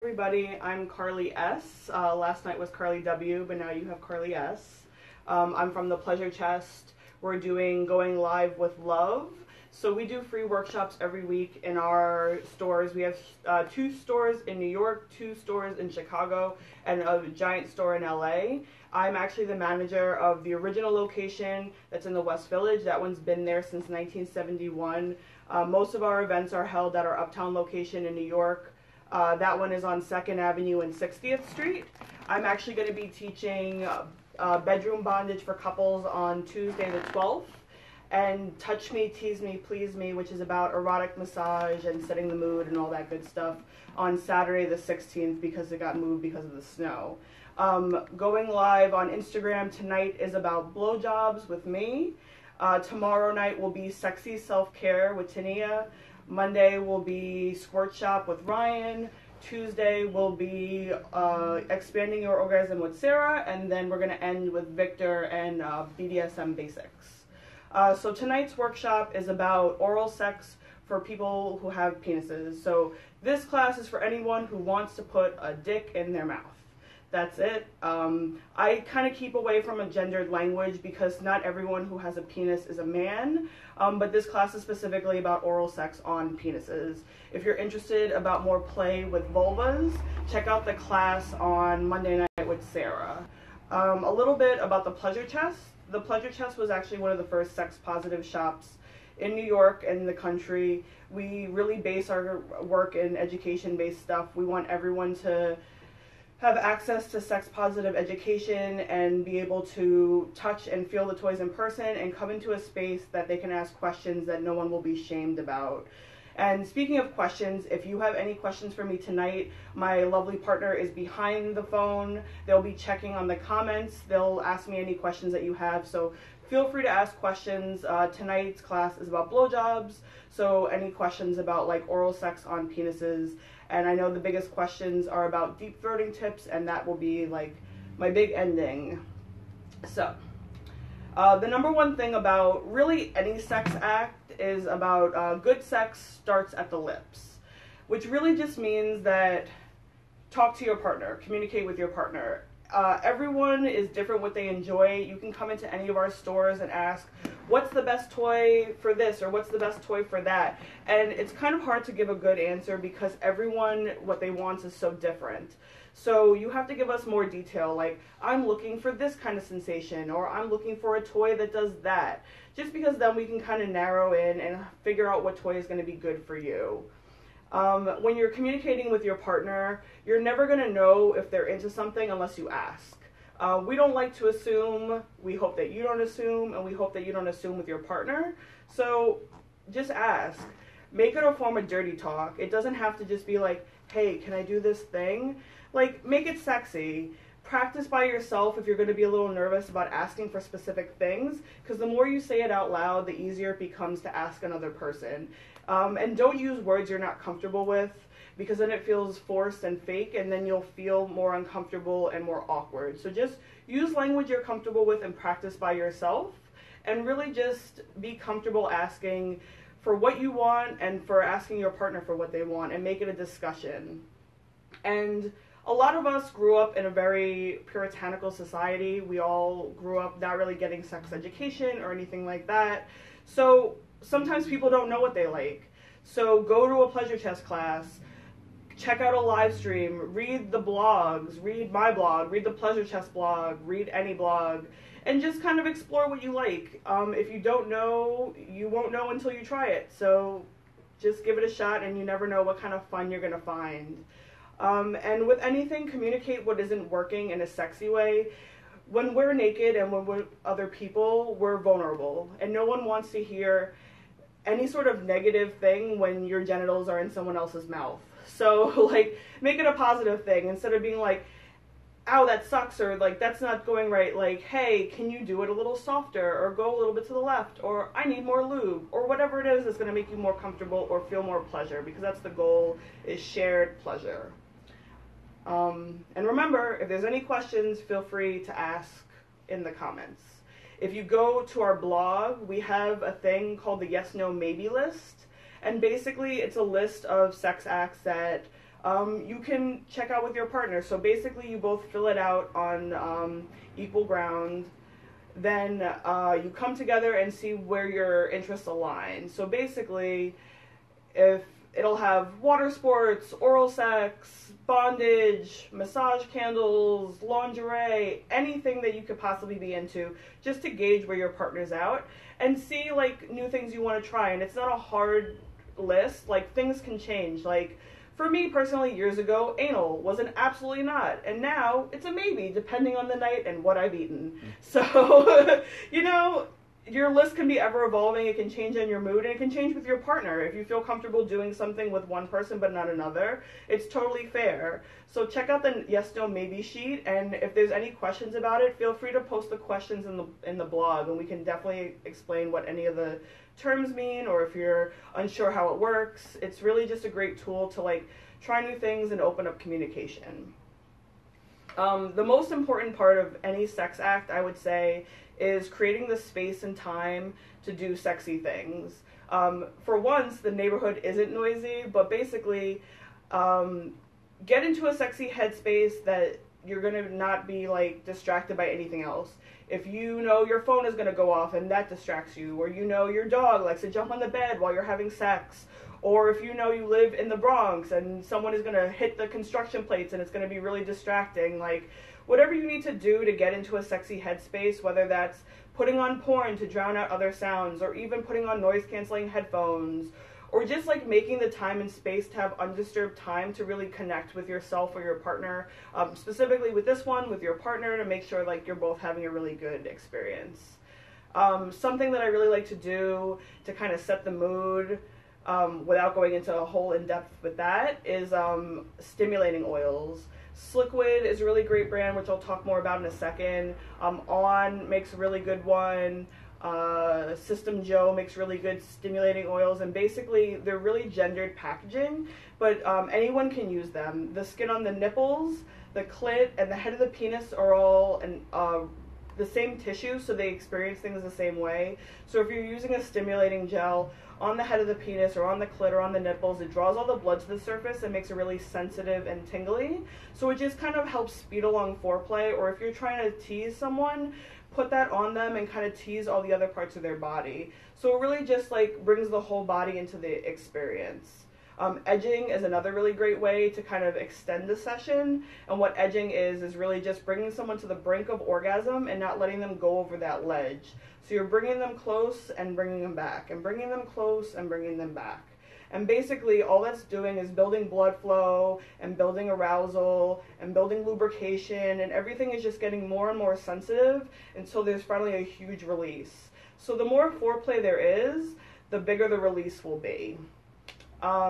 Everybody, I'm Carly S. Last night was Carly W, but now you have Carly S. I'm from the Pleasure Chest. We're doing Going Live with Love. So we do free workshops every week in our stores. We have 2 stores in New York, 2 stores in Chicago, and a giant store in LA. I'm actually the manager of the original location that's in the West Village. That one's been there since 1971. Most of our events are held at our Uptown location in New York. That one is on 2nd Avenue and 60th Street. I'm actually going to be teaching bedroom bondage for couples on Tuesday the 12th, and Touch Me, Tease Me, Please Me, which is about erotic massage and setting the mood and all that good stuff, on Saturday the 16th because it got moved because of the snow. Going live on Instagram tonight is about blowjobs with me. Tomorrow night will be Sexy Self-Care with Tania. Monday will be Squirt Shop with Ryan. Tuesday will be Expanding Your Orgasm with Sarah. And then we're going to end with Victor and BDSM Basics. So tonight's workshop is about oral sex for people who have penises. So this class is for anyone who wants to put a dick in their mouth. That's it. I kind of keep away from a gendered language because not everyone who has a penis is a man, but this class is specifically about oral sex on penises. If you're interested about more play with vulvas, check out the class on Monday night with Sarah. A little bit about the Pleasure Chest. The Pleasure Chest was actually one of the first sex-positive shops in New York and the country. We really base our work in education-based stuff. We want everyone to have access to sex-positive education and be able to touch and feel the toys in person and come into a space that they can ask questions that no one will be shamed about. And speaking of questions, if you have any questions for me tonight, my lovely partner is behind the phone. They'll be checking on the comments. They'll ask me any questions that you have. So feel free to ask questions. Tonight's class is about blowjobs. So any questions about like oral sex on penises. And I know the biggest questions are about deep throating tips, and that will be like my big ending. So the number one thing about really any sex act is about good sex starts at the lips, which really just means that talk to your partner, communicate with your partner. Everyone is different what they enjoy. You can come into any of our stores and ask, what's the best toy for this, or what's the best toy for that? And it's kind of hard to give a good answer because everyone, what they want is so different. So you have to give us more detail, like, I'm looking for this kind of sensation, or I'm looking for a toy that does that. Just because then we can kind of narrow in and figure out what toy is going to be good for you. When you're communicating with your partner, you're never going to know if they're into something unless you ask. We don't like to assume. We hope that you don't assume, and we hope that you don't assume with your partner. So just ask. Make it a form of dirty talk. It doesn't have to just be like, hey, can I do this thing? Like, make it sexy. Practice by yourself if you're going to be a little nervous about asking for specific things, because the more you say it out loud, the easier it becomes to ask another person. And don't use words you're not comfortable with, because then it feels forced and fake, and then you'll feel more uncomfortable and more awkward. So just use language you're comfortable with and practice by yourself, and really just be comfortable asking for what you want and for asking your partner for what they want, and make it a discussion. And a lot of us grew up in a very puritanical society. We all grew up not really getting sex education or anything like that. So sometimes people don't know what they like. So go to a Pleasure Chest class, check out a live stream, read the blogs, read my blog, read the Pleasure Chest blog, read any blog, and just kind of explore what you like. If you don't know, you won't know until you try it. So just give it a shot, and you never know what kind of fun you're going to find. And with anything, communicate what isn't working in a sexy way. When we're naked and when we're with other people, we're vulnerable, and no one wants to hear any sort of negative thing when your genitals are in someone else's mouth. So, like, make it a positive thing instead of being like, ow, that sucks, or like, that's not going right. Like, hey, can you do it a little softer, or go a little bit to the left, or I need more lube, or whatever it is that's going to make you more comfortable or feel more pleasure, because that's the goal, is shared pleasure. And remember, if there's any questions, feel free to ask in the comments. If you go to our blog, we have a thing called the Yes, No, Maybe list. And basically, it's a list of sex acts that you can check out with your partner. So basically, you both fill it out on equal ground. Then you come together and see where your interests align. So basically, if it'll have water sports, oral sex, bondage, massage candles, lingerie, anything that you could possibly be into, just to gauge where your partner's out and see like new things you want to try. And it's not a hard list. Like things can change. Like for me personally, years ago, anal was an absolutely not, and now it's a maybe, depending on the night and what I've eaten. So, you know, your list can be ever evolving. It can change on your mood, and it can change with your partner. If you feel comfortable doing something with one person but not another, it's totally fair. So check out the yes no maybe sheet, and if there's any questions about it, feel free to post the questions in the blog, and we can definitely explain what any of the terms mean, or if you're unsure how it works. It's really just a great tool to like try new things and open up communication. The most important part of any sex act, I would say, is creating the space and time to do sexy things. For once, the neighborhood isn't noisy, but basically, get into a sexy headspace that you're going to not be like distracted by anything else. If you know your phone is going to go off and that distracts you, or you know your dog likes to jump on the bed while you're having sex, or if you know you live in the Bronx and someone is going to hit the construction plates and it's going to be really distracting, like whatever you need to do to get into a sexy headspace, whether that's putting on porn to drown out other sounds, or even putting on noise canceling headphones, or just like making the time and space to have undisturbed time to really connect with yourself or your partner, specifically with this one, with your partner, to make sure like you're both having a really good experience. Something that I really like to do to kind of set the mood, without going into a whole in-depth with that, is stimulating oils. Sliquid is a really great brand, which I'll talk more about in a second. On makes a really good one. System Joe makes really good stimulating oils, and basically they're really gendered packaging, but anyone can use them. The skin on the nipples, the clit, and the head of the penis are all the same tissue, so they experience things the same way. So if you're using a stimulating gel on the head of the penis or on the clit or on the nipples, it draws all the blood to the surface and makes it really sensitive and tingly. So it just kind of helps speed along foreplay, or if you're trying to tease someone, put that on them and kind of tease all the other parts of their body. So it really just like brings the whole body into the experience. Edging is another really great way to kind of extend the session. And what edging is really just bringing someone to the brink of orgasm and not letting them go over that ledge. So you're bringing them close and bringing them back, and bringing them close and bringing them back. And basically all that's doing is building blood flow and building arousal and building lubrication, and everything is just getting more and more sensitive until there's finally a huge release. So the more foreplay there is, the bigger the release will be.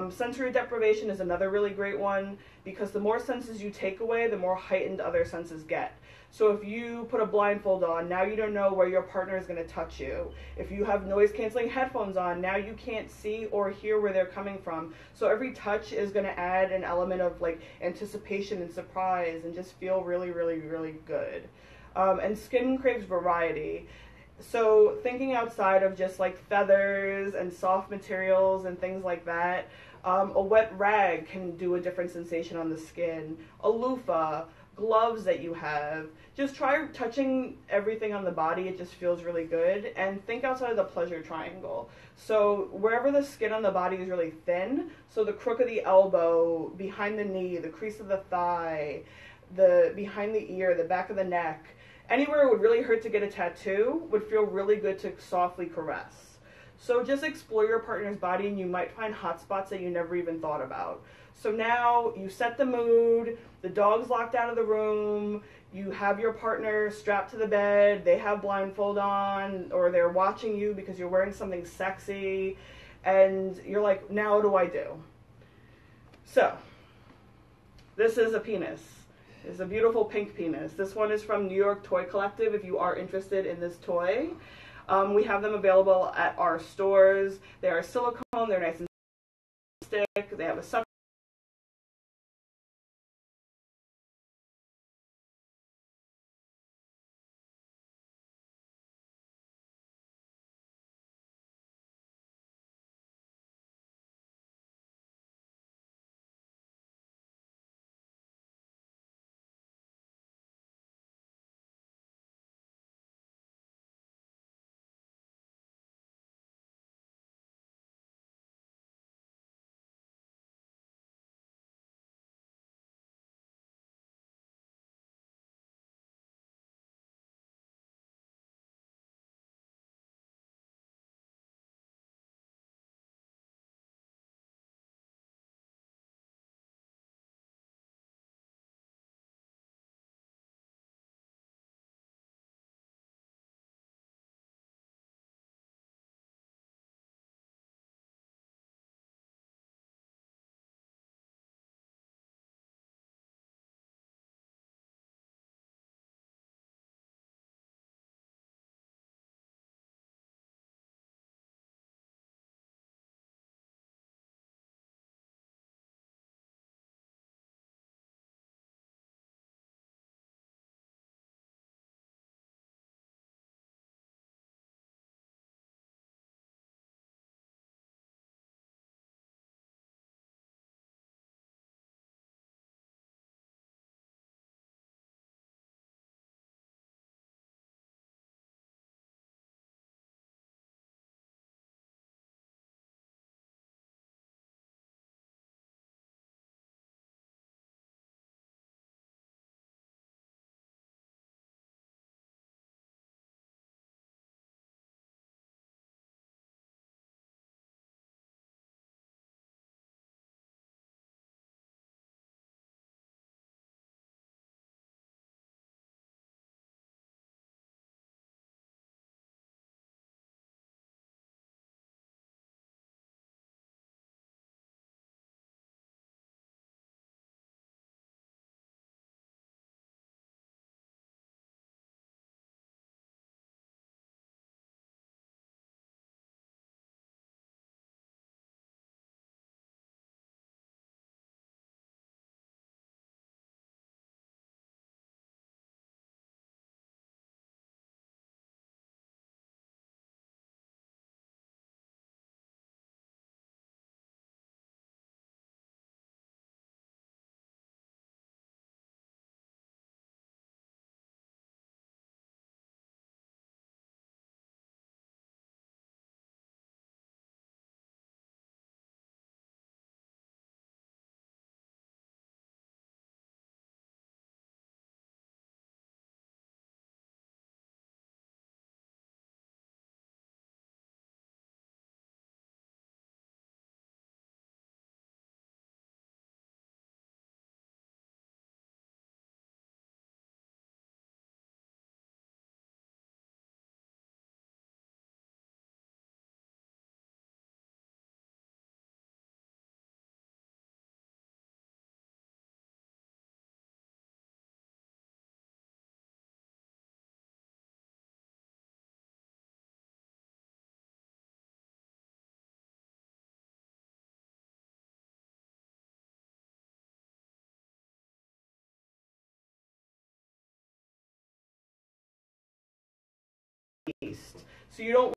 Sensory deprivation is another really great one, because the more senses you take away, the more heightened other senses get. So if you put a blindfold on, now you don't know where your partner is going to touch you. If you have noise canceling headphones on, now you can't see or hear where they're coming from. So every touch is going to add an element of like anticipation and surprise and just feel really, really, really good. And skin craves variety. So thinking outside of just like feathers and soft materials and things like that, a wet rag can do a different sensation on the skin. A loofah, gloves that you have. Just try touching everything on the body. It just feels really good. And think outside of the pleasure triangle. So wherever the skin on the body is really thin, so the crook of the elbow, behind the knee, the crease of the thigh, the behind the ear, the back of the neck, anywhere it would really hurt to get a tattoo would feel really good to softly caress. So just explore your partner's body and you might find hot spots that you never even thought about. So now you set the mood, the dog's locked out of the room, you have your partner strapped to the bed, they have blindfold on, or they're watching you because you're wearing something sexy, and you're like, now what do I do? So, this is a penis. It's a beautiful pink penis. This one is from New York Toy Collective if you are interested in this toy. We have them available at our stores. They are silicone, they're nice and stick, they have a suction So you don't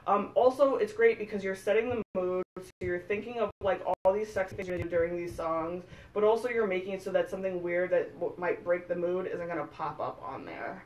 Also, it's great because you're setting the mood, so you're thinking of like all these sexy things you do during these songs, but also you're making it so that something weird that might break the mood isn't gonna pop up on there.